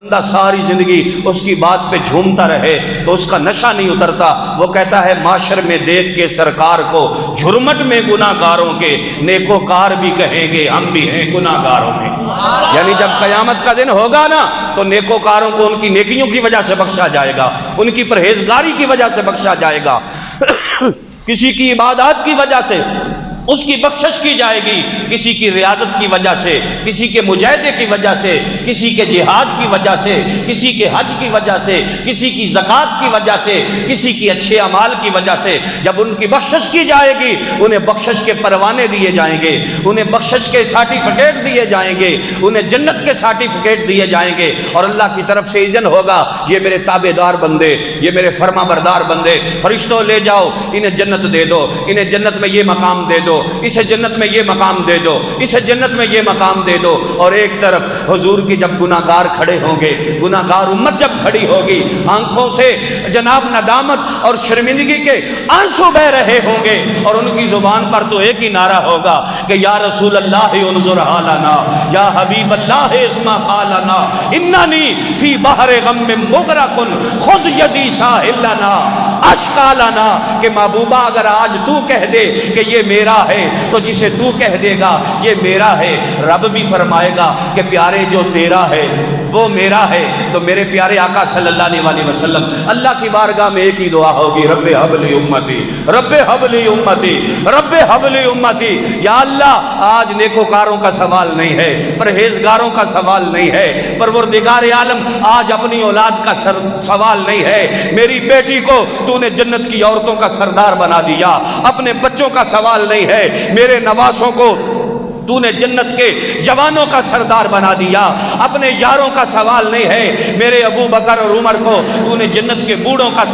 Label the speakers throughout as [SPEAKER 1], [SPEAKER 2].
[SPEAKER 1] بندہ ساری زندگی اس کی بات پہ جھومتا رہے تو اس کا نشہ نہیں اترتا۔ وہ کہتا ہے معاشر میں دیکھ کے سرکار کو جھرمٹ میں گناہ گاروں کے نیکوکار بھی کہیں گے ہم بھی ہیں گناہ گاروں میں۔ یعنی جب قیامت کا دن ہوگا نا تو نیکوکاروں کو ان کی نیکیوں کی وجہ سے بخشا جائے گا، ان کی پرہیزگاری کی وجہ سے بخشا جائے گا، کسی کی عبادات کی وجہ سے اس کی بخشش کی جائے گی، کسی کی ریاضت کی وجہ سے، کسی کے مجاہدے کی وجہ سے، کسی کے جہاد کی وجہ سے، کسی کے حج کی وجہ سے، کسی کی زکوٰۃ کی وجہ سے، کسی کی اچھے اعمال کی وجہ سے جب ان کی بخشش کی جائے گی انہیں بخشش کے پروانے دیے جائیں گے، انہیں بخشش کے سرٹیفکیٹ دیے جائیں گے، انہیں جنت کے سرٹیفکیٹ دیے جائیں گے، اور اللہ کی طرف سے اذن ہوگا یہ میرے تابع دار بندے، یہ میرے فرما بردار بندے، فرشتوں لے جاؤ انہیں جنت دے دو، انہیں جنت میں یہ مقام دے دو، اسے جنت میں یہ مقام دے دو، اسے جنت میں یہ مقام دے دو۔ اور ایک طرف حضور کی جب گناہ گار کھڑے ہوں گے، گناہ گار امت جب کھڑی ہوگی، آنکھوں سے جناب ندامت اور شرمندگی کے آنسو بہ رہے ہوں گے، اور ان کی زبان پر تو ایک ہی نعرہ ہوگا کہ یا رسول اللہ انظر حالنا، یا حبیب اللہ اسمع قالنا، اننی فی بحر غم مغرق خذ یدی ساحل لنا اشکا لنا، کہ محبوبہ اگر آج تو کہہ دے کہ یہ میرا ہے تو جسے تو کہہ دے گا یہ میرا ہے، رب بھی فرمائے گا کہ پیارے جو تیرا ہے وہ میرا ہے۔ تو میرے پیارے آقا صلی اللہ علیہ وسلم اللہ کی بارگاہ میں ایک ہی دعا ہوگی، رب ہب لی امتی، رب ہب لی امتی، رب ہب لی امتی۔ یا اللہ آج نیکوکاروں کا سوال نہیں ہے، پرہیزگاروں کا سوال نہیں ہے، پروردگار عالم آج اپنی اولاد کا سوال نہیں ہے، میری بیٹی کو تو نے جنت کی عورتوں کا سردار بنا دیا، اپنے بچوں کا سوال نہیں ہے، میرے نواسوں کو تو نے جنت کے جوانوں کا سردار بنا دیا، اپنے یاروں کا سوال نہیں ہے، میرے ابو بکر اور عمر کو تو نے جنت کے بوڑھوں کا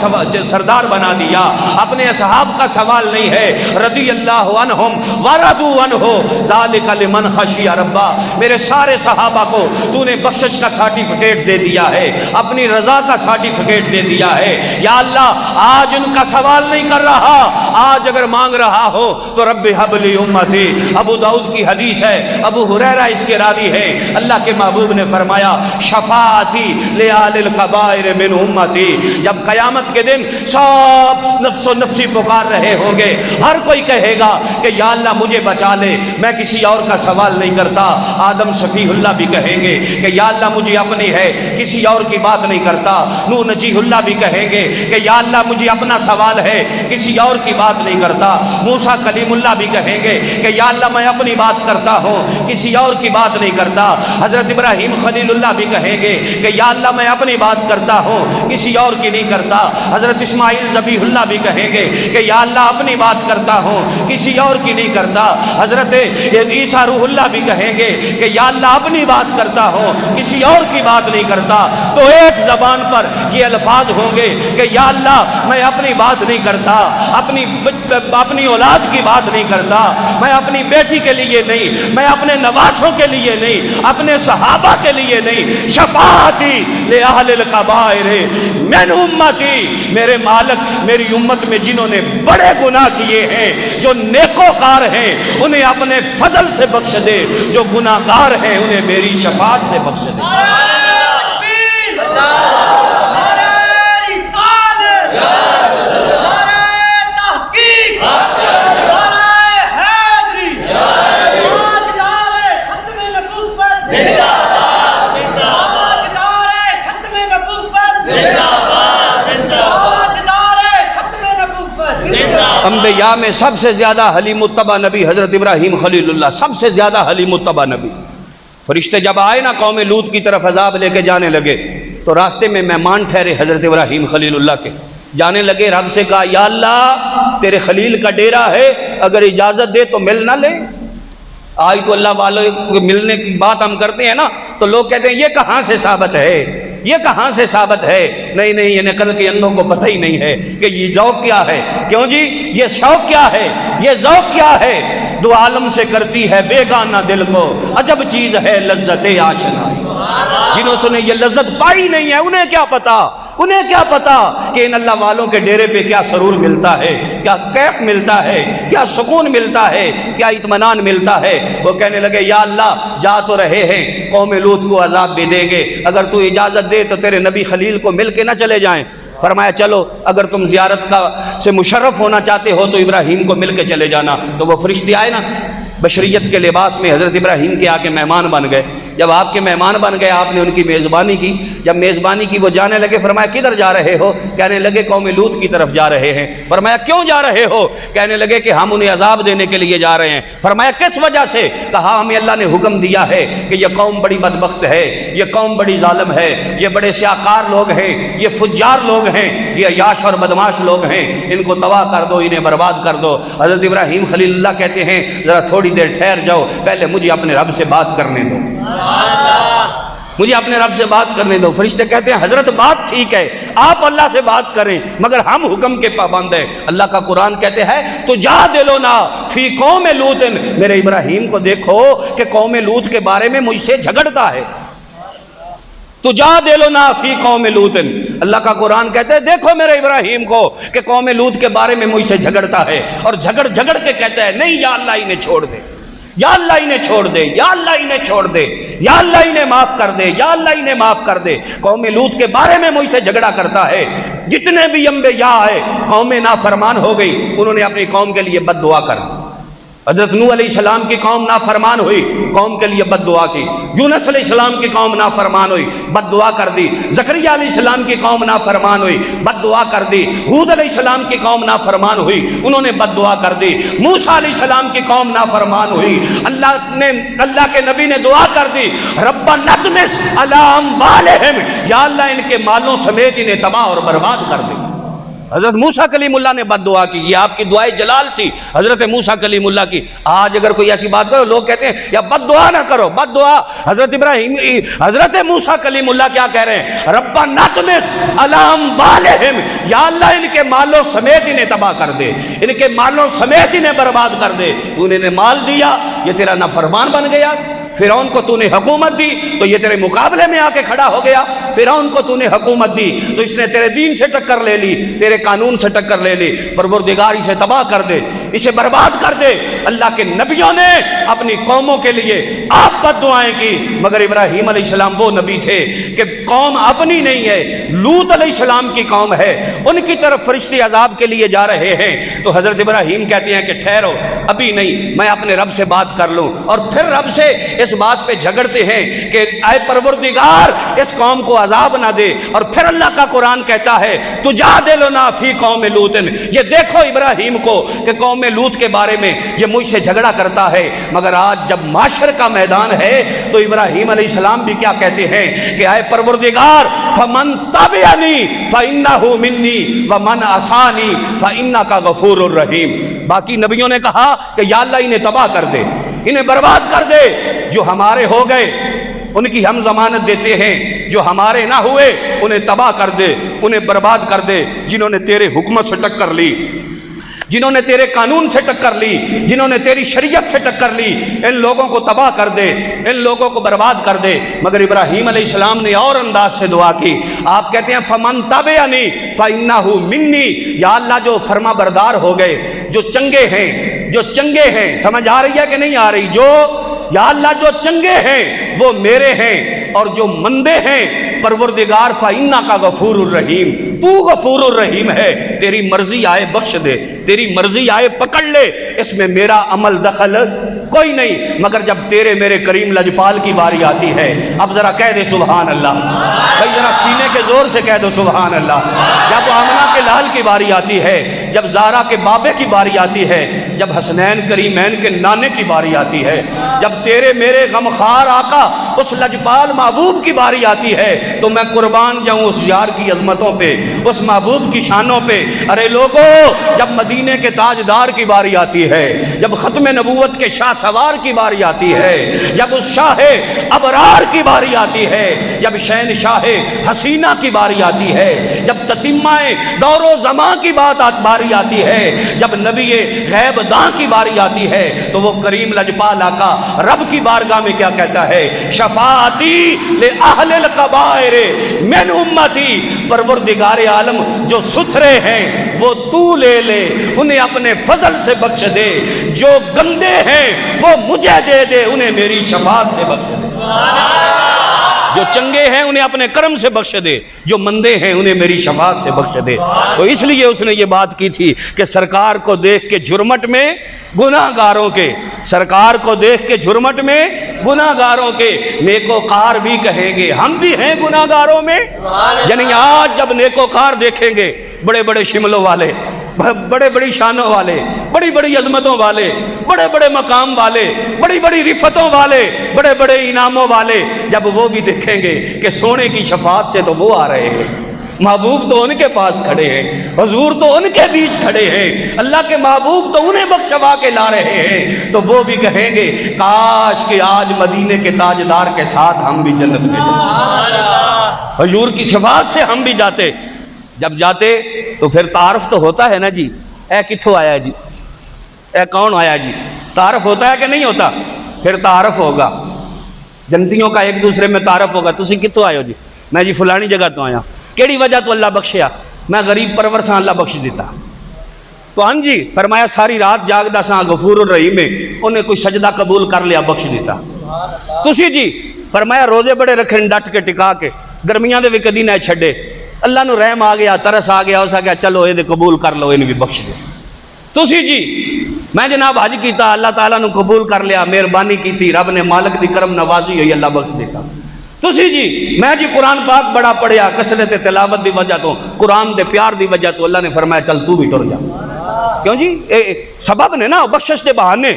[SPEAKER 1] سردار بنا دیا، اپنے اصحاب کا سوال نہیں ہے، رضی اللہ عنہم ورضوا عنہ ذالک لمن خشی ربہ، میرے سارے صحابہ کو تو نے بخشش کا سرٹیفکیٹ دے دیا ہے، اپنی رضا کا سرٹیفکیٹ دے دیا ہے۔ یا اللہ آج ان کا سوال نہیں کر رہا، آج اگر مانگ رہا ہو تو رب حب لی امتی۔ ابو داؤد کی حدیث ہے، ابو ہریرہ اس کے راوی ہے، اللہ کے محبوب نے فرمایا شفاعتی لآل الکبائر من امتی، جب قیامت کے دن سب نفس و نفسی پکار رہے ہوں گے، ہر کوئی کہے گا کہ یا اللہ مجھے بچا لے، میں کسی اور کا سوال نہیں کرتا۔ آدم صفیح اللہ بھی کہیں گے کہ یا اللہ مجھے اپنی ہے، کسی اور کی بات نہیں کرتا۔ نوح نجیح اللہ بھی کہیں گے کہ یا اللہ مجھے اپنا سوال ہے، کسی اور کی بات نہیں کرتا۔ موسیٰ کلیم اللہ بھی کہیں گے کہ یا اللہ میں اپنی بات کرتا ہوں، کسی اور کی بات نہیں کرتا۔ حضرت ابراہیم خلیل اللہ بھی کہیں گے کہ یا اللہ میں اپنی بات کرتا ہوں، کسی اور کی نہیں کرتا۔ حضرت اسماعیل ذبیح اللہ بھی کہیں گے کہ یا اللہ اپنی بات کرتا ہوں، کسی اور کی نہیں کرتا۔ حضرت عیسیٰ روح اللہ بھی کہیں گے کہ یا اللہ اپنی بات کرتا ہوں، کسی اور کی بات نہیں کرتا۔ تو ایک زبان پر یہ الفاظ ہوں گے کہ یا اللہ میں اپنی بات نہیں کرتا، اپنی اولاد کی بات نہیں کرتا، میں اپنی بیٹی کے لیے نہیں، میں اپنے نواسوں کے لیے نہیں، اپنے صحابہ کے لیے نہیں، شفاعتی لأہل الکبائر من امتی، میرے مالک میری امت میں جنہوں نے بڑے گناہ کیے ہیں، جو نیکوکار ہیں انہیں اپنے فضل سے بخش دے، جو گناہ گار ہیں انہیں میری شفاعت سے بخش دے۔ انبیاء میں سب سے زیادہ حلیم الطبع نبی حضرت ابراہیم خلیل اللہ، سب سے زیادہ حلیم الطبع نبی۔ فرشتے جب آئے نا قوم لوط کی طرف عذاب لے کے جانے لگے تو راستے میں مہمان ٹھہرے حضرت ابراہیم خلیل اللہ کے، جانے لگے، رب سے کہا یا اللہ تیرے خلیل کا ڈیرا ہے، اگر اجازت دے تو مل نہ لے۔ آج تو اللہ والوں کو ملنے کی بات ہم کرتے ہیں نا تو لوگ کہتے ہیں یہ کہاں سے ثابت ہے، یہ کہاں سے ثابت ہے؟ نہیں نہیں، یہ نقل کے اندھوں کو پتہ ہی نہیں ہے کہ یہ ذوق کیا ہے۔ کیوں جی؟ یہ شوق کیا ہے، یہ ذوق کیا ہے؟ دو عالم سے کرتی ہے بیگانہ دل کو، عجب چیز ہے لذت آشنا۔ جنہوں نے یہ لذت پائی نہیں ہے انہیں کیا پتا۔ انہیں کیا پتا کہ ان اللہ والوں کے ڈیرے پہ کیا سرور ملتا ہے، کیا کیف ملتا ہے، کیا سکون ملتا ہے، کیا اطمینان ملتا ہے۔ وہ کہنے لگے یا اللہ جا تو رہے ہیں، قوم لوط کو عذاب بھی دیں گے، اگر تو اجازت دے تو تیرے نبی خلیل کو مل کے نہ چلے جائیں۔ فرمایا چلو اگر تم زیارت سے مشرف ہونا چاہتے ہو تو ابراہیم کو مل کے چلے جانا۔ تو وہ فرشتے آئے نا بشریت کے لباس میں، حضرت ابراہیم کے آگے مہمان بن گئے۔ جب آپ کے مہمان بن گئے آپ نے ان کی میزبانی کی، جب میزبانی کی وہ جانے لگے، فرمایا کدھر جا رہے ہو؟ کہنے لگے قوم لوط کی طرف جا رہے ہیں۔ فرمایا کیوں جا رہے ہو؟ کہنے لگے کہ ہم انہیں عذاب دینے کے لیے جا رہے ہیں۔ فرمایا کس وجہ سے؟ کہا ہمیں اللہ نے حکم دیا ہے کہ یہ قوم بڑی بدبخت ہے، یہ قوم بڑی ظالم ہے، یہ بڑے سیاکار لوگ ہیں، یہ فجار لوگ ہیں، یہ عیاش اور بدماش لوگ ہیں، ان کو تباہ کر دو، انہیں برباد کر دو۔ حضرت ابراہیم خلیل اللہ کہتے ہیں ذرا تھوڑی دیر ٹھہر جاؤ، پہلے مجھے اپنے رب سے بات کرنے دو، مجھے اپنے رب سے بات کرنے دو۔ فرشتے کہتے ہیں حضرت بات ٹھیک ہے، آپ اللہ سے بات کریں مگر ہم حکم کے پابند ہیں۔ اللہ کا قرآن کہتے ہیں تجادلنا فی قوم لوط، میرے ابراہیم کو دیکھو کہ قوم لوط کے بارے میں مجھ سے جھگڑتا ہے۔ تجادلنا فی قوم لوط، اللہ کا قرآن کہتے ہیں دیکھو میرے ابراہیم کو کہ قوم لوط کے بارے میں مجھ سے جھگڑتا ہے، اور جھگڑ کے کہتا ہے نہیں یا اللہ انہیں چھوڑ دے، یا اللہ انہیں چھوڑ دے، یا اللہ انہیں چھوڑ دے، یا اللہ انہیں معاف کر دے، یا اللہ انہیں معاف کر دے۔ قوم لوط کے بارے میں مجھ سے جھگڑا کرتا ہے۔ جتنے بھی انبیاء آئے قوم نافرمان ہو گئی، انہوں نے اپنی قوم کے لیے بد دعا کر دی۔ حضرت نوح علیہ السلام کی قوم نافرمان ہوئی، قوم کے لیے بد دعا کی۔ یونس علیہ السلام کی قوم نافرمان ہوئی، بد دعا کر دی۔ زکریا علیہ السلام کی قوم نافرمان ہوئی، بد دعا کر دی۔ ہود علیہ السلام کی قوم نافرمان ہوئی، انہوں نے بد دعا کر دی۔ موسیٰ علیہ السلام کی قوم نافرمان ہوئی، اللہ کے نبی نے دعا کر دی ربنا اطمس علی اموالہم، یا اللہ ان کے مالوں سمیت انہیں تباہ اور برباد کر دے۔ حضرت موسیٰ کلیم اللہ نے بد دعا کی، یہ آپ کی دعائے جلال تھی حضرت موسیٰ کلیم اللہ کی۔ آج اگر کوئی ایسی بات کرو لوگ کہتے ہیں یا بد دعا نہ کرو، بد دعا۔ حضرت موسیٰ کلیم اللہ کیا کہہ رہے ہیں ربنا اطمس علی اموالہم، یا اللہ ان کے مالوں سمیت انہیں تباہ کر دے، ان کے مالوں سمیت انہیں برباد کر دے۔ تو نے مال دیا، یہ تیرا نافرمان بن گیا۔ فرعون کو تو نے حکومت دی تو یہ تیرے مقابلے میں آ کے کھڑا ہو گیا۔ فرعون کو تو نے حکومت دی تو اس نے تیرے دین سے ٹکر لے لی، تیرے قانون سے ٹکر لے لی۔ پروردگار اسے تباہ کر دے، اسے برباد کر دے۔ اللہ کے نبیوں نے اپنی قوموں کے لیے آپ بد دعائیں کی، مگر ابراہیم علیہ السلام وہ نبی تھے کہ قوم اپنی نہیں ہے، لوط علیہ السلام کی قوم ہے، ان کی طرف فرشتے عذاب کے لیے جا رہے ہیں۔ تو حضرت ابراہیم کہتے ہیں کہ ٹھہرو، ابھی نہیں، میں اپنے رب سے بات کر لوں۔ اور پھر رب سے اس بات پہ جھگڑتے ہیں کہ اے پروردگار اس قوم کو عذاب نہ دے۔ اور پھر اللہ کا قرآن کہتا ہے تجادلنا فی قوم لوط، یہ دیکھو ابراہیم کو کہ قوم لوط کے بارے میں یہ مجھ سے جھگڑا کرتا ہے۔ مگر آج جب معاشر کا میدان ہے تو ابراہیم علیہ السلام بھی کیا کہتے ہیں کہ اے پروردگار فمن تبعنی فانہ منی ومن عصانی فانک غفور الرحیم۔ باقی نبیوں نے کہا کہ یا اللہ انہیں تباہ کر دے، انہیں برباد کر دے۔ جو ہمارے ہو گئے ان کی ہم ضمانت دیتے ہیں، جو ہمارے نہ ہوئے انہیں تباہ کر دے، انہیں برباد کر دے۔ جنہوں نے تیرے حکمت سے ٹکر لی، جنہوں نے تیرے قانون سے ٹکر لی، جنہوں نے تیری شریعت سے ٹکر لی، ان لوگوں کو تباہ کر دے، ان لوگوں کو برباد کر دے۔ مگر ابراہیم علیہ السلام نے اور انداز سے دعا کی۔ آپ کہتے ہیں فمن تبعنی فانہ منی، یا اللہ جو فرما بردار ہو گئے، جو چنگے ہیں، جو چنگے ہیں، سمجھ آ رہی ہے کہ نہیں آ رہی؟ یا اللہ جو چنگے ہیں وہ میرے ہیں، اور جو مندے ہیں پروردگار فانک غفور الرحیم، تو غفور الرحیم ہے، تیری مرضی آئے بخش دے، تیری مرضی آئے پکڑ لے، اس میں میرا عمل دخل کوئی نہیں۔ مگر جب تیرے میرے کریم لجپال کی باری آتی ہے، اب ذرا کہہ دے سبحان اللہ، بھائی ذرا سینے کے زور سے کہہ دو سبحان اللہ۔ جب آمنہ کے لال کی باری آتی ہے، جب زارا کے بابے کی باری آتی ہے، جب حسنین کریمین کے نانے کی باری آتی ہے، جب تیرے میرے غمخوار آقا اس لجپال محبوب کی باری آتی ہے، تو میں قربان جاؤں اس یار کی عظمتوں پہ، اس محبوب کی شانوں پہ۔ ارے لوگو، جب مدینے کے تاجدار کی باری آتی ہے، جب ختم نبوت کے شاہ سوار کی باری آتی ہے، جب اس شاہ ابرار کی باری آتی ہے، جب شہنشاہ حسینہ کی باری آتی ہے، جب تتمہ دور و زمان کی باری باری آتی ہے، جب نبی غیب داں کی باری آتی ہے تو وہ کریم لجپال آقا رب کی بارگاہ میں کیا کہتا ہے؟ شفاعتی لأہل القبائر من امتی، پروردگار عالم جو ستھرے ہیں وہ تو لے لے، انہیں اپنے فضل سے بخش دے، جو گندے ہیں وہ مجھے دے دے، انہیں میری شفاعت سے بخش دے، جو چنگے ہیں انہیں اپنے کرم سے بخش دے، جو مندے ہیں انہیں میری شفاعت سے بخش دے۔ تو اس لیے اس نے یہ بات کی تھی کہ سرکار کو دیکھ کے جھرمٹ میں گناہ گاروں کے، سرکار کو دیکھ کے جھرمٹ میں گناہ گاروں کے نیکوکار بھی کہیں گے ہم بھی ہیں گناہ گاروں میں۔ یعنی آج جب نیکوکار دیکھیں گے، بڑے بڑے شملوں والے، بڑے بڑی شانوں والے، بڑی بڑی عظمتوں والے، بڑے بڑے مقام والے، بڑی بڑی رفتوں والے، بڑے بڑے انعاموں والے، جب وہ بھی دیکھیں گے کہ سونے کی شفاعت سے تو وہ آ رہے ہیں، محبوب تو ان کے پاس کھڑے ہیں، حضور تو ان کے بیچ کھڑے ہیں، اللہ کے محبوب تو انہیں بخشوا کے لا رہے ہیں، تو وہ بھی کہیں گے کاش کہ آج مدینے کے تاجدار کے ساتھ ہم بھی جنت میں جاتے، حضور کی شفاعت سے ہم بھی جاتے۔ جب جاتے تو پھر تعارف تو ہوتا ہے نا جی، اے کتھوں آیا جی، اے کون آیا جی، تعارف ہوتا ہے کہ نہیں ہوتا؟ پھر تعارف ہوگا، جنتیوں کا ایک دوسرے میں تعارف ہوگا، تسی کتھوں آئے ہو جی؟ میں جی فلانی جگہ تو آیا، کیڑی وجہ تو اللہ بخشیا؟ میں غریب پرور ساں، اللہ بخش دیتا۔ تو ہاں جی، فرمایا ساری رات جاگدا ساں، غفور الرحیم ہے، انہیں کوئی سجدہ قبول کر لیا، بخش دیتا۔ تسی جی، فرمایا روزے بڑے رکھیں ڈٹ کے ٹکا کے، گرمیاں دے بھی کدی نہ چھڈے، اللہ نو رحم آ گیا، ترس آ گیا، اس آ گیا چلو یہ قبول کر لو، انہیں بھی بخش دے۔ تسی جی، میں جناب حج کیتا، اللہ تعالیٰ نو قبول کر لیا، مہربانی کیتی، رب نے مالک دی کرم نوازی ہوئی، اللہ بخش دیتا۔ تسی جی، میں جی قرآن پاک بڑا پڑھیا، کثرت تلاوت دی وجہ تو، قرآن دے پیار دی وجہ تو، اللہ نے فرمایا چل تو بھی ٹر جا۔ کیوں جی؟ سبب نے نا، بخشش دے بہانے،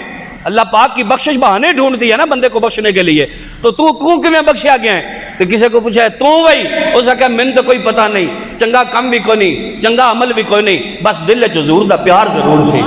[SPEAKER 1] اللہ پاک کی بخشش بہانے ڈھونڈتی ہے نا بندے کو بخشنے کے لیے۔ تو کیوں بخشیا گیا ہے؟ تو کسی کو پوچھا ہے تو وہی، اس نے کہا من تو کوئی پتہ نہیں، چنگا کم بھی کوئی نہیں، چنگا عمل بھی کوئی نہیں، بس دل چ حضور دا پیار ضرور سی۔